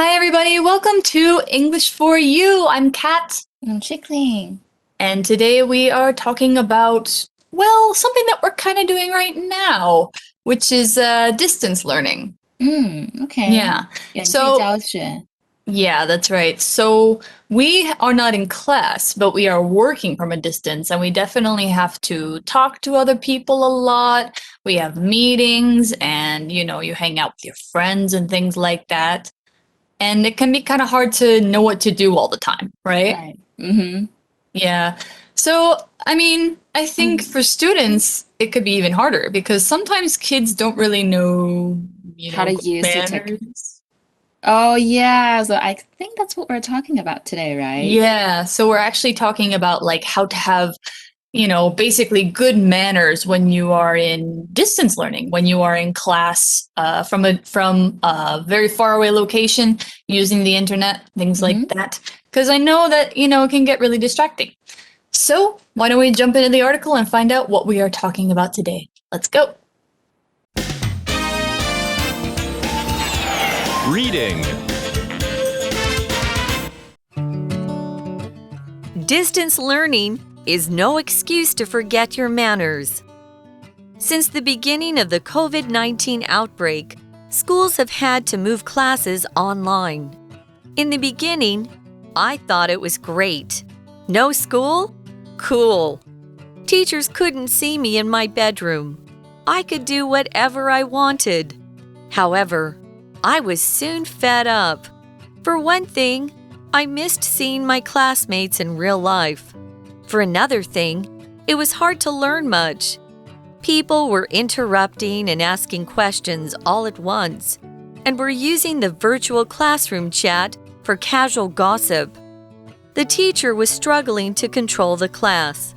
Hi, everybody. Welcome to English for You. I'm Kat. I'm Chickling. And today we are talking about, well, something that we're kind of doing right now, which is distance learning. Okay. Yeah. 远距教学. Yeah, that's right. So we are not in class, but we are working from a distance, and we definitely have to talk to other people a lot. We have meetings, and you hang out with your friends and things like that. And it can be kind of hard to know what to do all the time, right? Right. Mm-hmm. Yeah. So, I think for students, it could be even harder because sometimes kids don't really know, How to use the manners. Oh, yeah. So I think that's what we're talking about today, right? Yeah. So we're actually talking about like how to have, basically good manners when you are in distance learning, when you are in class from a very far away location using the internet, things like that. Because I know that, it can get really distracting. So why don't we jump into the article and find out what we are talking about today? Let's go. Reading. Distance learning is no excuse to forget your manners. Since the beginning of the COVID-19 outbreak, schools have had to move classes online. In the beginning, I thought it was great. No school? Cool. Teachers couldn't see me in my bedroom. I could do whatever I wanted. However, I was soon fed up. For one thing, I missed seeing my classmates in real life. For another thing, it was hard to learn much. People were interrupting and asking questions all at once, and were using the virtual classroom chat for casual gossip. The teacher was struggling to control the class.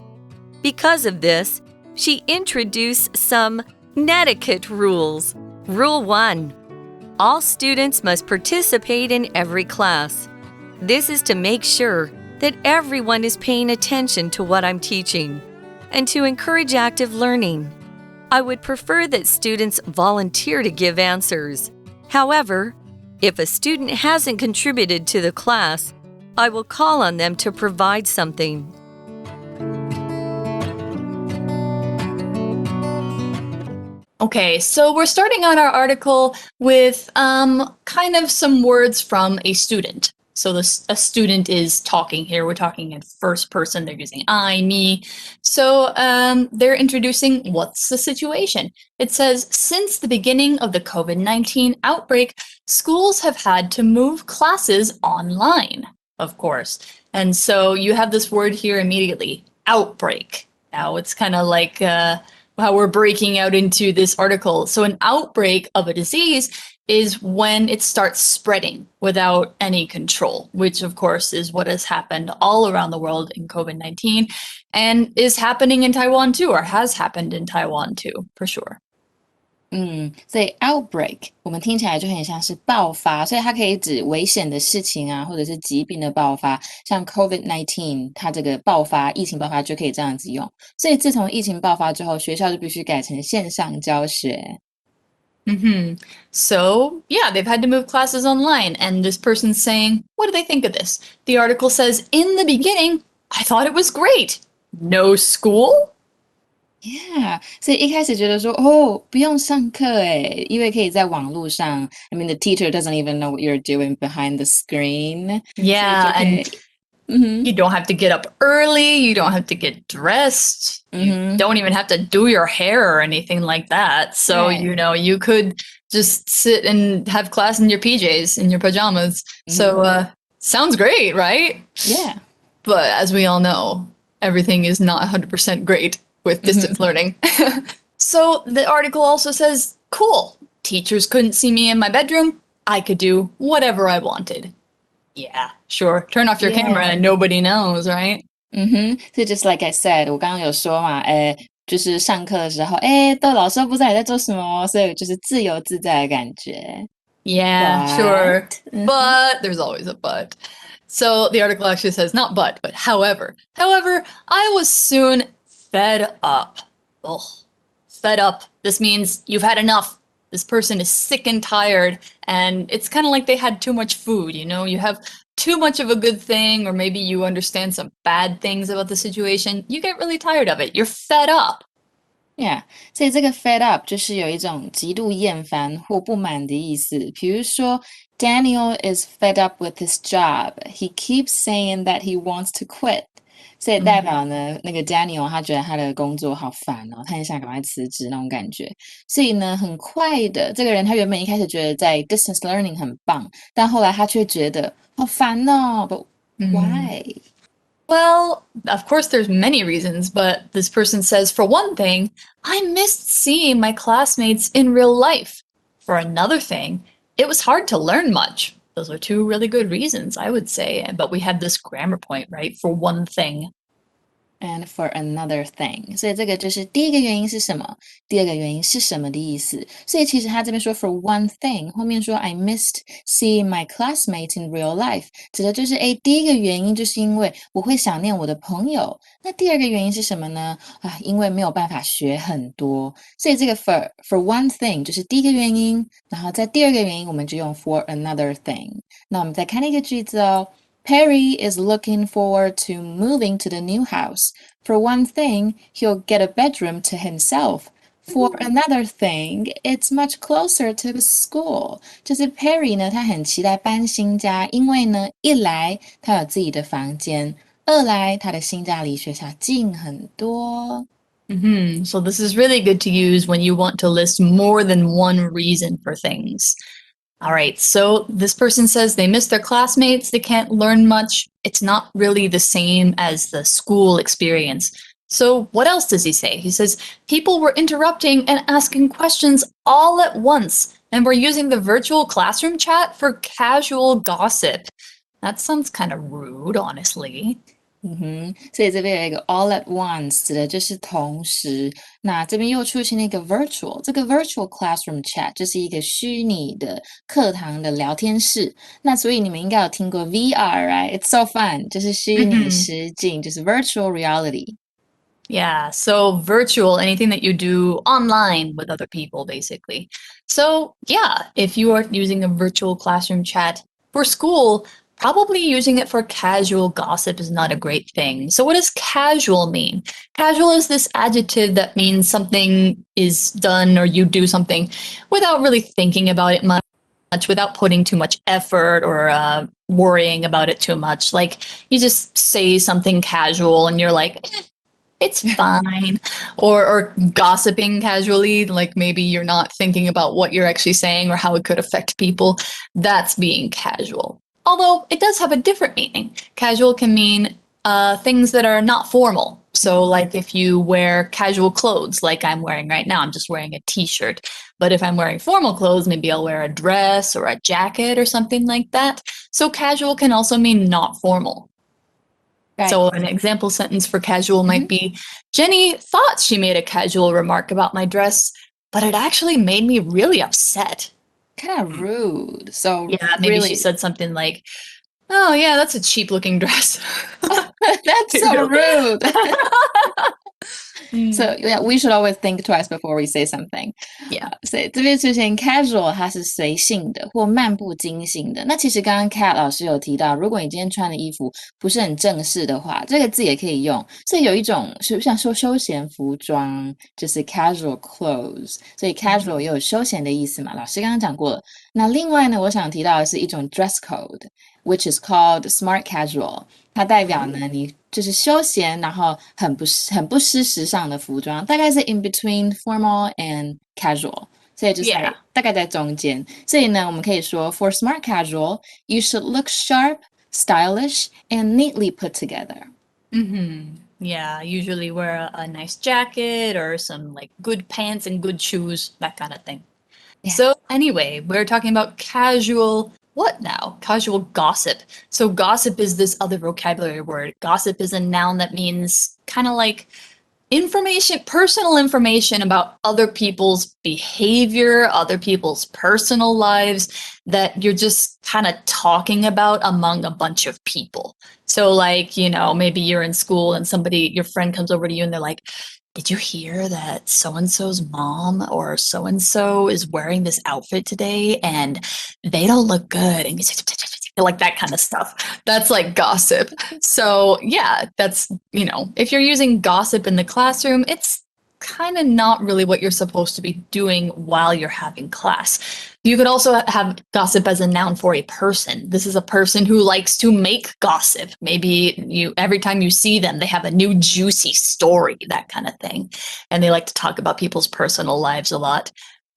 Because of this, she introduced some netiquette rules. Rule 1. All students must participate in every class. This is to make sure that everyone is paying attention to what I'm teaching, and to encourage active learning. I would prefer that students volunteer to give answers. However, if a student hasn't contributed to the class, I will call on them to provide something. Okay, so we're starting on our article with kind of some words from a student. So a student is talking here. We're talking in first person. They're using I, me. So they're introducing what's the situation. It says, since the beginning of the COVID-19 outbreak, schools have had to move classes online, of course. And so you have this word here immediately, outbreak. Now it's kind of like how we're breaking out into this article. So an outbreak of a disease is when it starts spreading without any control, which of course is what has happened all around the world in COVID-19 and is happening in Taiwan too, or has happened in Taiwan too, for sure. 所以 outbreak 我们听起来就很像是爆发，所以它可以指危险的事情啊，或者是疾病的爆发，像 COVID-19 它这个爆发，疫情爆发就可以这样子用。所以自从疫情爆发之后，学校就必须改成线上教学。So, yeah, they've had to move classes online, and this person's saying, what do they think of this? The article says, in the beginning, I thought it was great. No school? Yeah， 所以一开始觉得说，哦，不用上课诶，因为可以在网络上。I mean, the teacher doesn't even know what you're doing behind the screen. Yeah, and you don't have to get up early. You don't have to get dressed. You don't even have to do your hair or anything like that. So, Right. you could just sit and have class in your PJs, in your pajamas. So, sounds great, right? Yeah. But as we all know, everything is not 100% great with distance learning. So the article also says, cool, teachers couldn't see me in my bedroom. I could do whatever I wanted. Yeah, sure. Turn off your camera and nobody knows, right? So just like I said，我刚刚有说嘛，就是上课的时候，都老师都不知道你在做什么，所以就是自由自在的感觉。Yeah, sure. But there's always a but. So the article actually says not but however. However, I was soon fed up. Ugh. Fed up. This means you've had enough. this person is sick and tired, and it's kind of like they had too much food, you have too much of a good thing, or maybe you understand some bad things about the situation. You get really tired of it. You're fed up. Yeah，所以这个 fed up 就是有一种极度厌烦或不满的意思。比如说，Daniel is fed up with his job. He keeps saying that he wants to quit. 所以代表呢，那个 Daniel 他觉得他的工作好烦哦，他很想赶快辞职那种感觉。所以呢，很快的，这个人他原本一开始觉得在 distance learning 很棒，但后来他却觉得好烦哦。But why? Well, of course, there's many reasons, but this person says, for one thing, I missed seeing my classmates in real life. For another thing, it was hard to learn much. Those are two really good reasons, I would say. But we have this grammar point, right? For one thing. And for another thing， 所以这个就是第一个原因是什么，第二个原因是什么的意思。所以其实他这边说 for one thing， 后面说 I missed seeing my classmates in real life， 指的就是第一个原因就是因为我会想念我的朋友。那第二个原因是什么呢？因为没有办法学很多。所以这个 for one thing 就是第一个原因，然后在第二个原因我们就用 for another thing。那我们再看一个句子哦。Perry is looking forward to moving to the new house. For one thing, he'll get a bedroom to himself. For another thing, it's much closer to the school. 就是 Perry 呢，他很期待搬新家，因为呢，一来他有自己的房间，二来他的新家离学校近很多。So this is really good to use when you want to list more than one reason for things. All right, so this person says they miss their classmates, they can't learn much. It's not really the same as the school experience. So what else does he say? He says people were interrupting and asking questions all at once, and we're using the virtual classroom chat for casual gossip. That sounds kind of rude, honestly. 所以这边有一个 all at once 指的就是同时，那这边又出现了一个 virtual， 这个 virtual classroom chat 就是一个虚拟的课堂的聊天室，那所以你们应该有听过 VR, right? It's so fun， 就是虚拟实境，就是 virtual reality. Yeah, so virtual, anything that you do online with other people, basically. So yeah, if you are using a virtual classroom chat for school, probably using it for casual gossip is not a great thing. So what does casual mean? Casual is this adjective that means something is done or you do something without really thinking about it much, without putting too much effort or worrying about it too much. Like you just say something casual and you're like, it's fine. Or gossiping casually, like maybe you're not thinking about what you're actually saying or how it could affect people. That's being casual. Although it does have a different meaning. Casual can mean things that are not formal. So like if you wear casual clothes like I'm wearing right now, I'm just wearing a t-shirt. But if I'm wearing formal clothes, maybe I'll wear a dress or a jacket or something like that. So casual can also mean not formal. Right. So an example sentence for casual might be, Jenny thought she made a casual remark about my dress, but it actually made me really upset. Kind of rude. So yeah, maybe she said something like, oh yeah, that's a cheap looking dress. That's so rude. So yeah, we should always think twice before we say something. Yeah. 所以这边出现 casual， 它是随性的或漫不经心的。那其实刚刚 Kat 老师有提到，如果你今天穿的衣服不是很正式的话，这个字也可以用。所以有一种像说休闲服装，就是 casual clothes。所以 casual 也有休闲的意思嘛，老师刚刚讲过了。那另外呢，我想提到的是一种 dress code，which is called smart casual。它代表呢，你就是休闲，然后很不失时尚的服装，大概是 in between formal and casual， 所以就是大概在中间。所以呢，我们可以说 for smart casual, you should look sharp, stylish, and neatly put together. Yeah, usually wear a nice jacket or some like good pants and good shoes, that kind of thing. Yeah. So anyway, we're talking about casual. What now? Casual gossip. So gossip is this other vocabulary word. Gossip is a noun that means kind of like information, personal information about other people's behavior, other people's personal lives that you're just kind of talking about among a bunch of people. So like, maybe you're in school and your friend comes over to you and they're like, did you hear that so-and-so's mom or so-and-so is wearing this outfit today and they don't look good? And like that kind of stuff. That's like gossip. So yeah, that's, if you're using gossip in the classroom, it's kind of not really what you're supposed to be doing while you're having class. You could also have gossip as a noun for a person. This is a person who likes to make gossip. Maybe every time you see them, they have a new juicy story, that kind of thing. And they like to talk about people's personal lives a lot.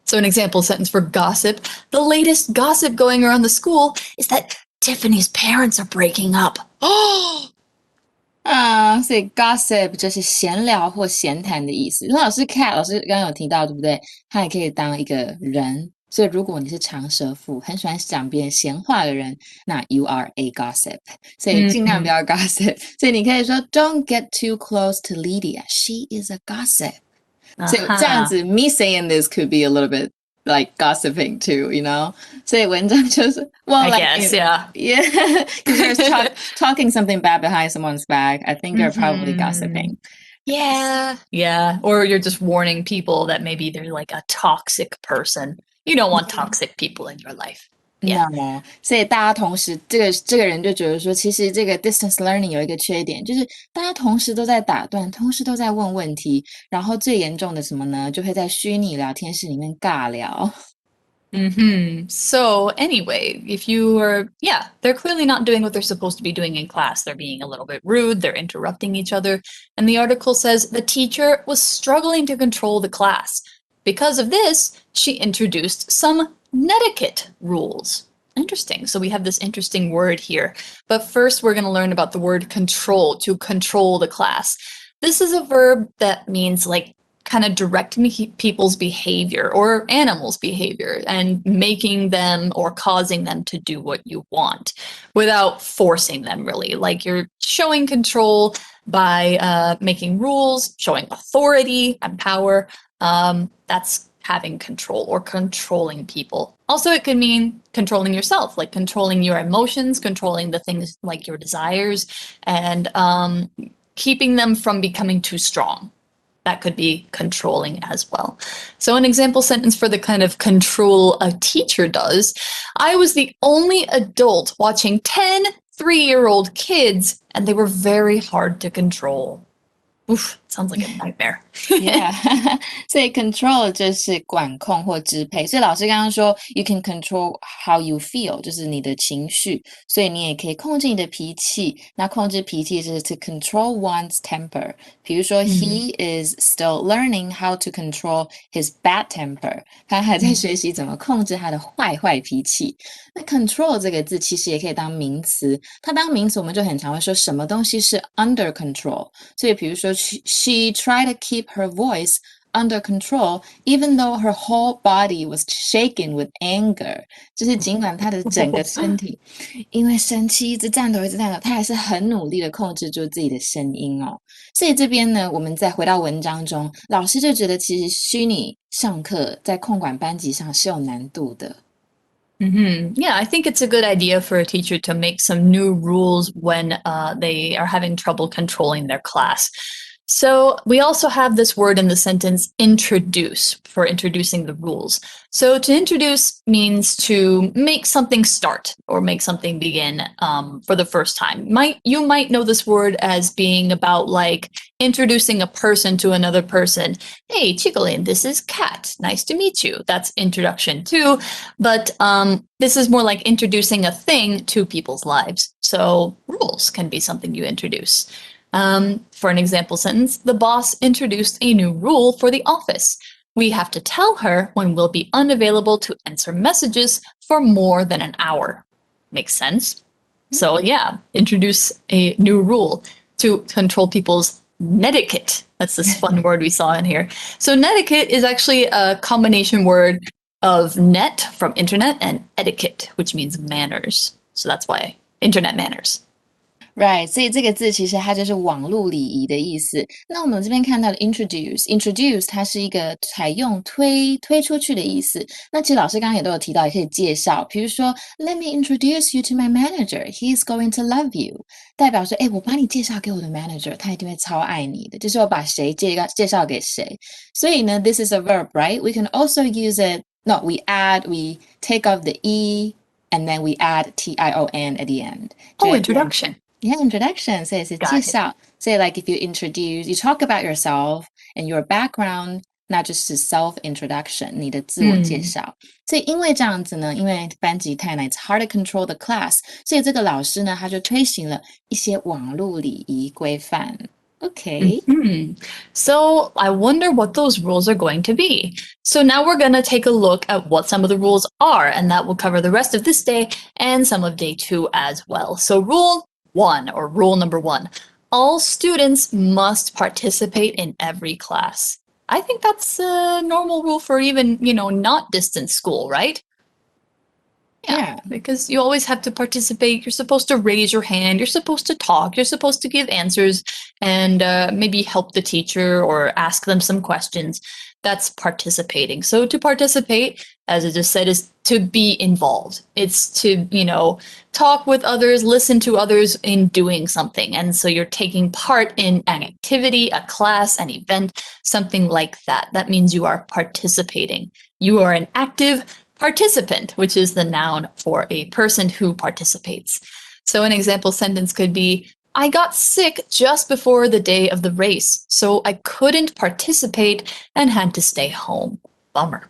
So an example sentence for gossip, the latest gossip going around the school is that Tiffany's parents are breaking up. Oh,所以 gossip 就是闲聊或闲谈的意思。那老师 Kat 老师刚刚有提到，对不对？它也可以当一个人。所以如果你是长舌妇，很喜欢讲别人闲话的人，那 you are a gossip。所以尽量不要 gossip。所以你可以说 Don't get too close to Lydia. She is a gossip. 所以这样子 me saying this could be a little bit like gossiping too,所以文章就是 I guess, yeah. Yeah, because you're talking something bad behind someone's back. I think you're probably gossiping. Yeah. Or you're just warning people that maybe they're like a toxic person. You don't want toxic people in your life. Yeah. 所以大家同时这个人就觉得说，其实这个 distance learning 有一个缺点，就是大家同时都在打断，同时都在问问题，然后最严重的什么呢？就会在虚拟聊天室里面尬聊。So anyway, they're clearly not doing what they're supposed to be doing in class. They're being a little bit rude. They're interrupting each other. And the article says the teacher was struggling to control the class. Because of this, she introduced some netiquette rules. Interesting. So we have this interesting word here. But first, we're going to learn about the word control, to control the class. This is a verb that means like kind of directing people's behavior or animals' behavior and making them or causing them to do what you want without forcing them, really. Like you're showing control by making rules, showing authority and power. That's having control or controlling people. Also, it could mean controlling yourself, like controlling your emotions, controlling the things like your desires, and keeping them from becoming too strong. That could be controlling as well. So an example sentence for the kind of control a teacher does. I was the only adult watching 10 3-year-old kids, and they were very hard to control. Oof, sounds like a nightmare. Yeah. 所以 control 就是管控或支配。所以老师刚刚说 you can control how you feel 就是你的情绪，所以你也可以控制你的脾气。那控制脾气是 to control one's temper。比如说 he is still learning how to control his bad temper。他还在学习怎么控制他的坏脾气。那 control 这个字其实也可以当名词。它当名词我们就很常会说什么东西是 under control。所以比如说She tried to keep her voice under control, even though her whole body was shaking with anger. 就是尽管她的整个身体因为生气一直颤抖，她还是很努力的控制住自己的声音哦。所以这边呢，我们再回到文章中，老师就觉得其实虚拟上课在控管班级上是有难度的。Yeah, I think it's a good idea for a teacher to make some new rules when they are having trouble controlling their class. So we also have this word in the sentence introduce for introducing the rules. So to introduce means to make something start or make something begin for the first time. You might know this word as being about like introducing a person to another person. Hey, Chicolin, this is Kat. Nice to meet you. That's introduction too. But this is more like introducing a thing to people's lives. So rules can be something you introduce. For an example sentence, the boss introduced a new rule for the office. We have to tell her when we'll be unavailable to answer messages for more than an hour. Makes sense? So yeah, introduce a new rule to control people's netiquette. That's this fun word we saw in here. So netiquette is actually a combination word of net from internet and etiquette, which means manners. So that's why internet manners. Right，所以这个字其实它就是网络礼仪的意思。那我们这边看到的 introduce 它是一个采用推出去的意思。那其实老师刚刚也都有提到，也可以介绍，比如说 Let me introduce you to my manager. He's going to love you. 代表说，哎，我把你介绍给我的 manager，他一定会超爱你的。就是我把谁介绍给谁。所以呢 ，this is a verb, right? We can also use it. No, we take off the e, and then we add tion at the end. Oh, introduction.Yeah, introduction 所以是介绍。所以 like if you talk about yourself and your background, 那就是 self introduction 你的自我介绍。所以因为这样子呢，因为班级太难 it's hard to control the class， 所以这个老师呢他就推行了一些网络礼仪规范。Okay. So I wonder what those rules are going to be. So now we're going to take a look at what some of the rules are, and that will cover the rest of this day and some of day 2 as well. So rule number 1, all students must participate in every class. I think that's a normal rule for even, not distance school, right? Yeah, because you always have to participate. You're supposed to raise your hand. You're supposed to talk. You're supposed to give answers and maybe help the teacher or ask them some questions. That's participating. So to participate, as I just said, is to be involved. It's to, talk with others, listen to others in doing something. And so you're taking part in an activity, a class, an event, something like that. That means you are participating. You are an active participant, which is the noun for a person who participates. So an example sentence could be, I got sick just before the day of the race, so I couldn't participate and had to stay home. Bummer.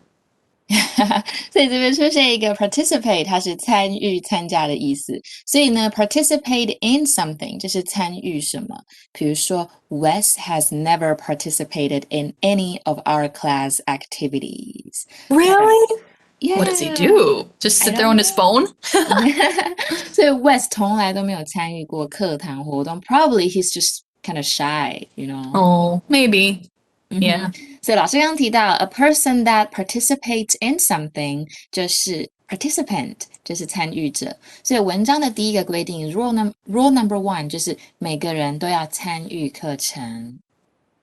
所以这边出现一个 participate， 它是参与、参加的意思。所以呢 participate in something 就是参与什么。比如说 Wes has never participated in any of our class activities. Really?Yeah. What does he do? Just sit there on his phone? 所以 Wes 从来都没有参与过课堂活动。Probably he's just kind of shy, Oh, maybe. Yeah. 所以老师刚刚提到 a person that participates in something 就是 participant 就是参与者。所以文章的第一个规定 rule number 1就是每个人都要参与课程。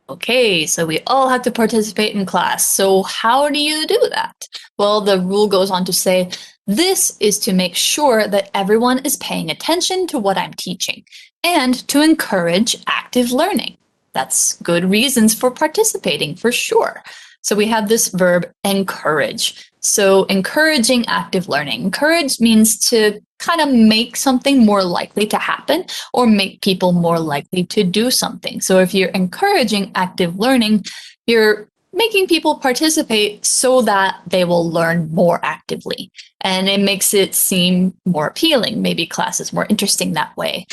Okay, so we all have to participate in class. So how do you do that? Well, the rule goes on to say, this is to make sure that everyone is paying attention to what I'm teaching and to encourage active learning. That's good reasons for participating, for sure. So we have this verb encourage. So encouraging active learning. Encourage means to kind of make something more likely to happen or make people more likely to do something. So if you're encouraging active learning, you're making people participate so that they will learn more actively. And it makes it seem more appealing. Maybe class is more interesting that way.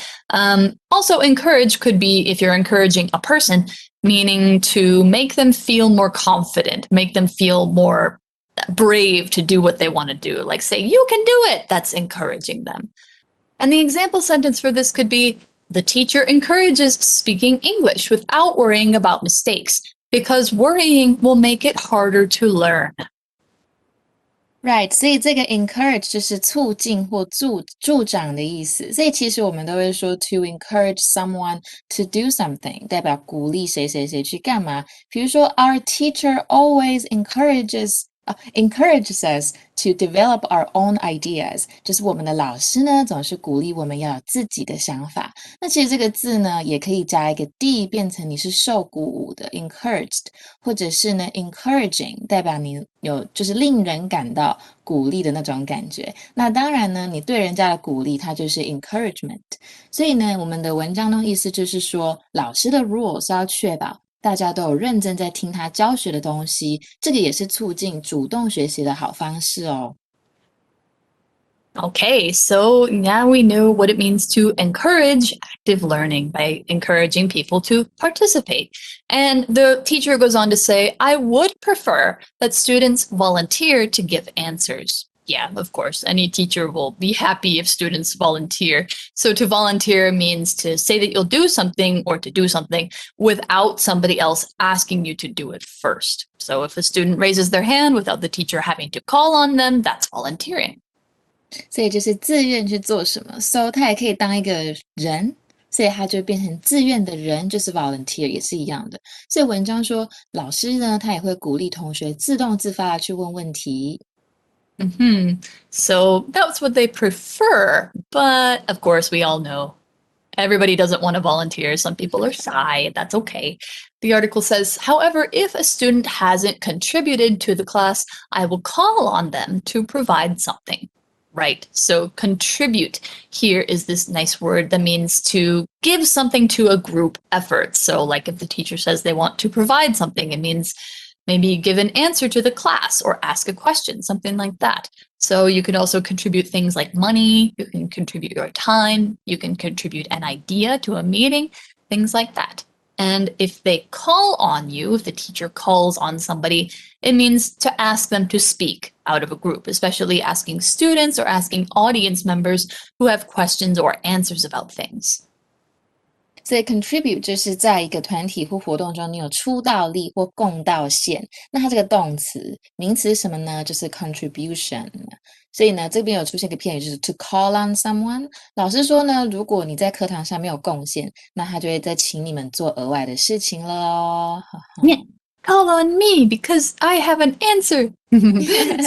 Also, encourage could be if you're encouraging a person, meaning to make them feel more confident, make them feel more brave to do what they want to do. Like say, you can do it. That's encouraging them. And the example sentence for this could be, the teacher encourages speaking English without worrying about mistakes, because worrying will make it harder to learn. Right, 所以这个 encourage 就是促进或助长的意思。所以其实我们都会说 to encourage someone to do something， 代表鼓励谁谁谁去干嘛。比如说 our teacher always encourages us to develop our own ideas， 就是我们的老师呢总是鼓励我们要有自己的想法。那其实这个字呢也可以加一个 d 变成你是受鼓舞的 encouraged， 或者是呢 encouraging， 代表你有就是令人感到鼓励的那种感觉。那当然呢你对人家的鼓励它就是 encouragement。所以呢我们的文章中意思就是说老师的 rule 是要确保大家都有认真在听他教学的东西，这个也是促进主动学习的好方式哦。Okay, so now we know what it means to encourage active learning by encouraging people to participate. And the teacher goes on to say, I would prefer that students volunteer to give answers. Yeah, of course, any teacher will be happy if students volunteer. So to volunteer means to say that you'll do something or to do something without somebody else asking you to do it first. So if a student raises their hand without the teacher having to call on them, that's volunteering. 所以就是自愿去做什么 ，so 它也可以当一个人所以它就变成自愿的人，就是 volunteer 也是一样的。所以文章说，老师呢，他也会鼓励同学自动自发的去问问题。So that's what they prefer, but of course we all know everybody doesn't want to volunteer. Some people are shy. That's okay. The article says, however, if a student hasn't contributed to the class, I will call on them to provide something. Right. So contribute here is this nice word that means to give something to a group effort. So like if the teacher says they want to provide something, it means maybe give an answer to the class or ask a question, something like that. So you can also contribute things like money, you can contribute your time, you can contribute an idea to a meeting, things like that. And if they call on you, if the teacher calls on somebody, it means to ask them to speak out of a group, especially asking students or asking audience members who have questions or answers about things. 所以 contribute 就是在一个团体或活动中，你有出到力或贡到献。那它这个动词，名词是什么呢？就是 contribution。所以呢，这边有出现一个片语，就是 to call on someone。老师说呢，如果你在课堂上没有贡献，那他就会再请你们做额外的事情了哦。Yeah. Call on me because I have an answer.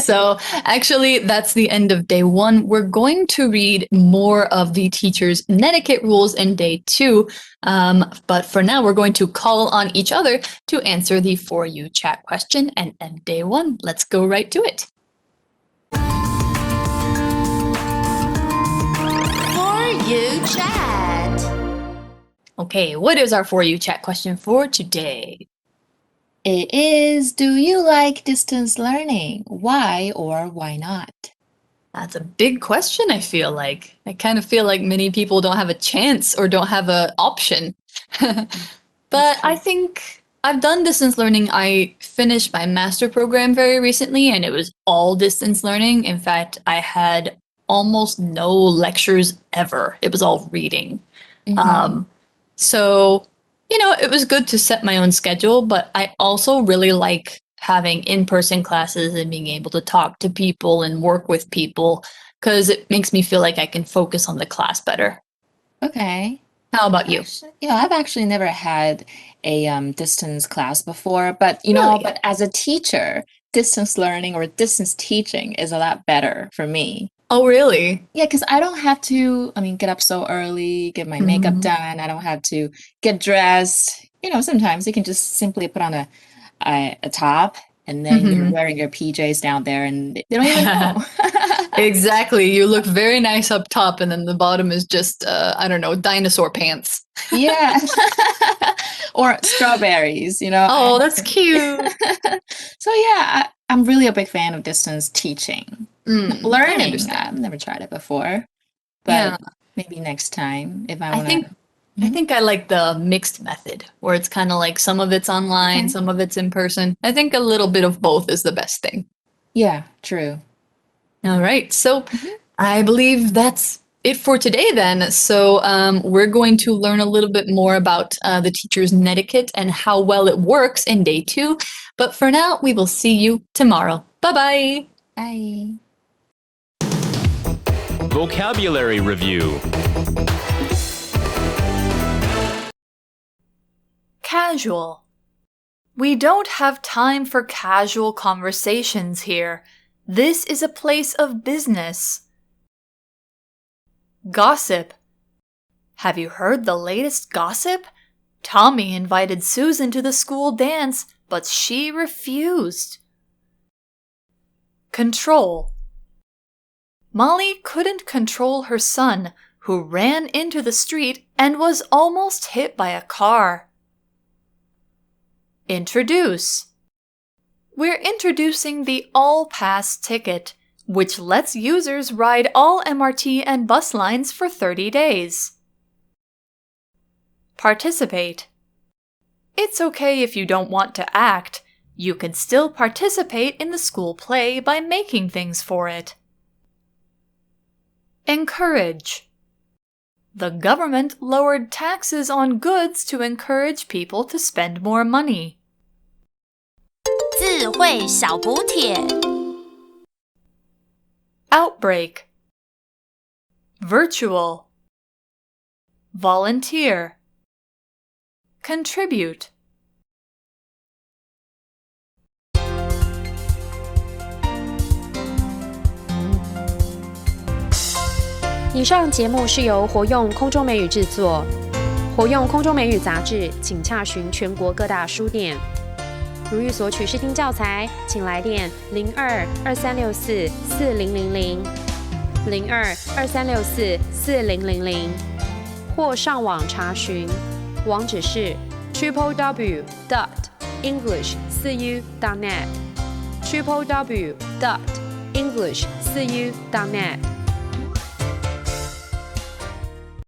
So actually, that's the end of day 1. We're going to read more of the teacher's netiquette rules in day 2. But for now, we're going to call on each other to answer the For You chat question and end day 1. Let's go right to it. For You chat. Okay, what is our For You chat question for today? It is, do you like distance learning? Why or why not? That's a big question, I feel like. I kind of feel like many people don't have a chance or don't have an option. But I think I've done distance learning. I finished my master program very recently, and it was all distance learning. In fact, I had almost no lectures ever. It was all reading. So, you know, it was good to set my own schedule, but I also really like having in-person classes and being able to talk to people and work with people because it makes me feel like I can focus on the class better. Okay. How about you? Yeah, I've actually never had a distance class before, but you know, Really? but as a teacher, distance learning or distance teaching is a lot better for me. Oh, really? Yeah, because I don't have to, get up so early, get my makeup done. I don't have to get dressed. You know, sometimes you can just simply put on a top and then you're wearing your PJs down there and they don't even know. Exactly. You look very nice up top and then the bottom is just, I don't know, dinosaur pants. Yeah. Or strawberries, you know. Oh, that's cute. So yeah, I'm really a big fan of distance teaching. I Learning, understand. I've never tried it before, but Yeah. maybe next time if I I want think I think I like the mixed method where it's kind of like some of it's online, some of it's in person. I think a little bit of both is the best thing. Yeah, true. All right. So I believe that's it for today then. So we're going to learn a little bit more about the teacher's netiquette and how well it works in day 2. But for now, we will see you tomorrow. Bye-bye. Bye. Vocabulary Review. Casual. We don't have time for casual conversations here. This is a place of business. Gossip. Have you heard the latest gossip? Tommy invited Susan to the school dance, but she refused. Control. Molly couldn't control her son, who ran into the street and was almost hit by a car. Introduce. We're introducing the All Pass ticket, which lets users ride all MRT and bus lines for 30 days. Participate. It's okay if you don't want to act. You can still participate in the school play by making things for it. Encourage. The government lowered taxes on goods to encourage people to spend more money. 智慧小补帖 Outbreak. Virtual. volunteer, contribute. 以上节目是由活用空中美语制作，活用空中美语杂志，请洽询全国各大书店。如欲索取试听教材，请来电02-2364-4000 02-2364-4000，或上网查询，网址是 www.english4u.net www.english4u.net